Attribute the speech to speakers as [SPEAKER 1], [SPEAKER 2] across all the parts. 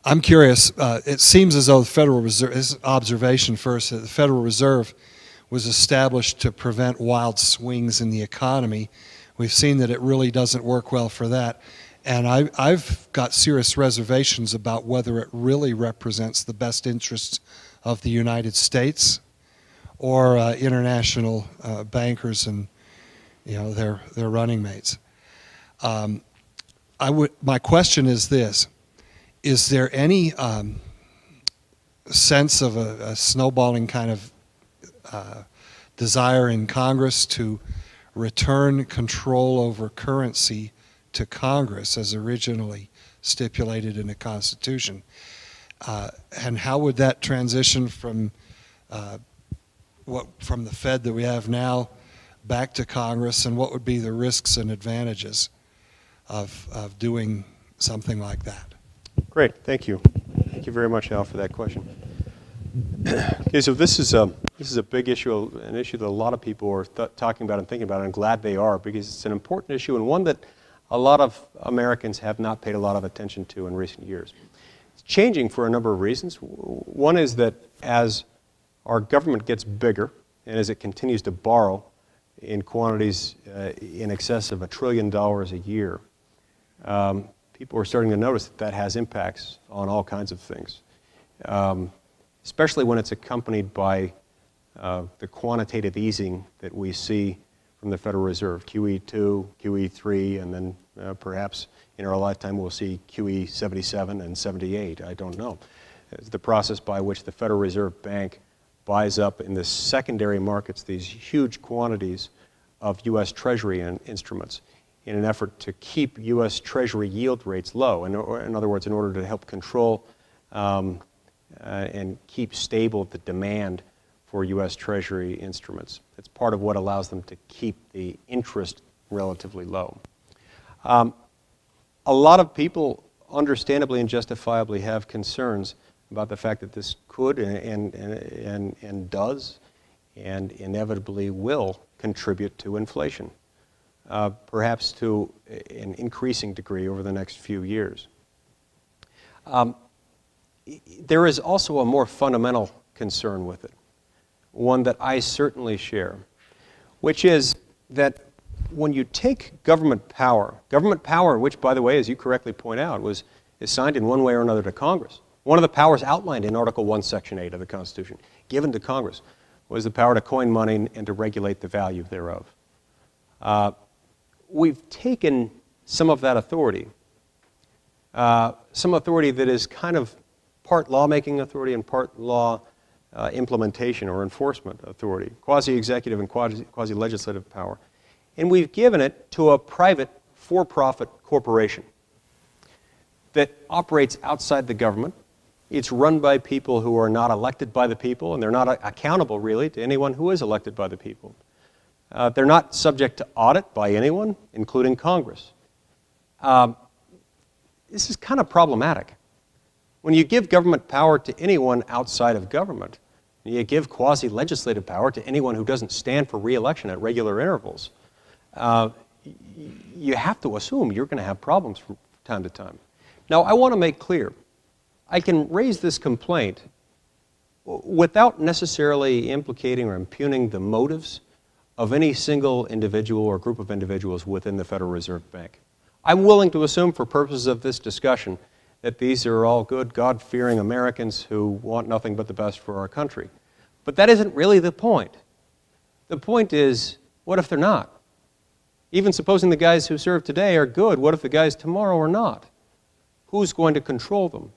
[SPEAKER 1] I'm curious, it seems as though the Federal Reserve, this is observation first, that the Federal Reserve was established to prevent wild swings in the economy. We've seen that it really doesn't work well for that. And I've got serious reservations about whether it really represents the best interests of the United States or international bankers and their running mates. My question is this: is there any sense of a snowballing kind of desire in Congress to return control over currency to Congress as originally stipulated in the Constitution? And how would that transition from the Fed that we have now back to Congress, and what would be the risks and advantages of doing something like that?
[SPEAKER 2] Great, thank you. Thank you very much, Al, for that question. Okay, so this is a big issue, an issue that a lot of people are talking about and thinking about, and I'm glad they are, because it's an important issue and one that a lot of Americans have not paid a lot of attention to in recent years. It's changing for a number of reasons. One is that as our government gets bigger and as it continues to borrow in quantities in excess of $1 trillion a year, people are starting to notice that that has impacts on all kinds of things, especially when it's accompanied by the quantitative easing that we see from the Federal Reserve, QE2, QE3, and then perhaps in our lifetime we'll see QE 77 and 78, I don't know. It's the process by which the Federal Reserve Bank buys up in the secondary markets these huge quantities of U.S. Treasury instruments in an effort to keep U.S. Treasury yield rates low. In other words, in order to help control and keep stable the demand for U.S. Treasury instruments. It's part of what allows them to keep the interest relatively low. A lot of people, understandably and justifiably, have concerns about the fact that this could and does and inevitably will contribute to inflation, perhaps to an increasing degree over the next few years. There is also a more fundamental concern with it, one that I certainly share, which is that when you take government power, which, by the way, as you correctly point out, is assigned in one way or another to Congress. One of the powers outlined in Article 1, Section 8 of the Constitution, given to Congress, was the power to coin money and to regulate the value thereof. We've taken some of that authority, some authority that is kind of part lawmaking authority and part law implementation or enforcement authority, quasi-executive and quasi-legislative power, and we've given it to a private for-profit corporation that operates outside the government. It's run by people who are not elected by the people, and they're not accountable, really, to anyone who is elected by the people. They're not subject to audit by anyone, including Congress. This is kind of problematic. When you give government power to anyone outside of government, you give quasi-legislative power to anyone who doesn't stand for re-election at regular intervals, you have to assume you're going to have problems from time to time. Now, I want to make clear, I can raise this complaint without necessarily implicating or impugning the motives of any single individual or group of individuals within the Federal Reserve Bank. I'm willing to assume, for purposes of this discussion, that these are all good, God-fearing Americans who want nothing but the best for our country. But that isn't really the point. The point is, what if they're not? Even supposing the guys who serve today are good, what if the guys tomorrow are not? Who's going to control them?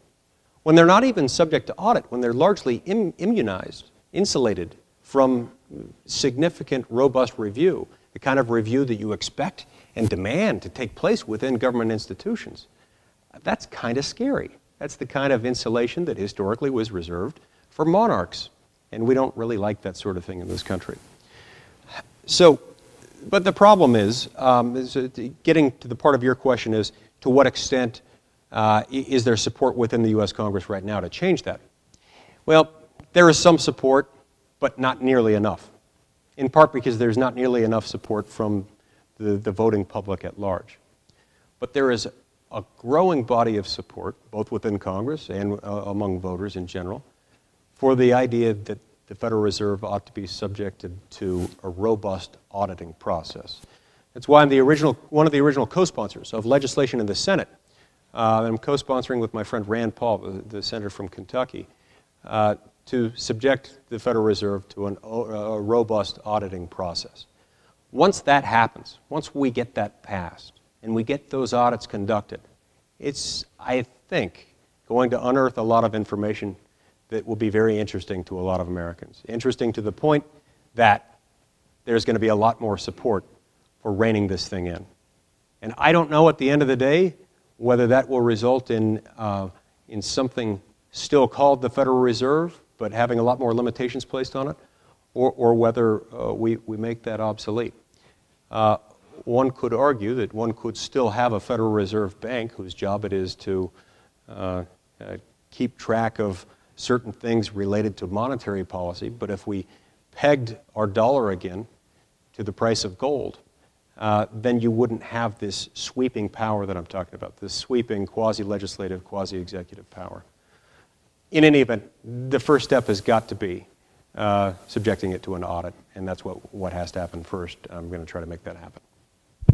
[SPEAKER 2] When they're not even subject to audit, when they're largely immunized, insulated from significant, robust review, the kind of review that you expect and demand to take place within government institutions, that's kind of scary. That's the kind of insulation that historically was reserved for monarchs. And we don't really like that sort of thing in this country. So, but the problem is getting to the part of your question is, to what extent is there support within the U.S. Congress right now to change that? Well, there is some support, but not nearly enough. In part because there's not nearly enough support from the voting public at large. But there is a growing body of support, both within Congress and among voters in general, for the idea that the Federal Reserve ought to be subjected to a robust auditing process. That's why I'm one of the original co-sponsors of legislation in the Senate. I'm co-sponsoring with my friend Rand Paul, the senator from Kentucky, to subject the Federal Reserve to a robust auditing process. Once that happens, once we get that passed, and we get those audits conducted, it's, I think, going to unearth a lot of information that will be very interesting to a lot of Americans. Interesting to the point that there's going to be a lot more support for reining this thing in. And I don't know at the end of the day whether that will result in something still called the Federal Reserve, but having a lot more limitations placed on it, or whether we make that obsolete. One could argue that one could still have a Federal Reserve Bank whose job it is to keep track of certain things related to monetary policy, but if we pegged our dollar again to the price of gold, then you wouldn't have this sweeping power that I'm talking about, this sweeping quasi-legislative, quasi-executive power. In any event, the first step has got to be subjecting it to an audit, and that's what has to happen first. I'm going to try to make that happen.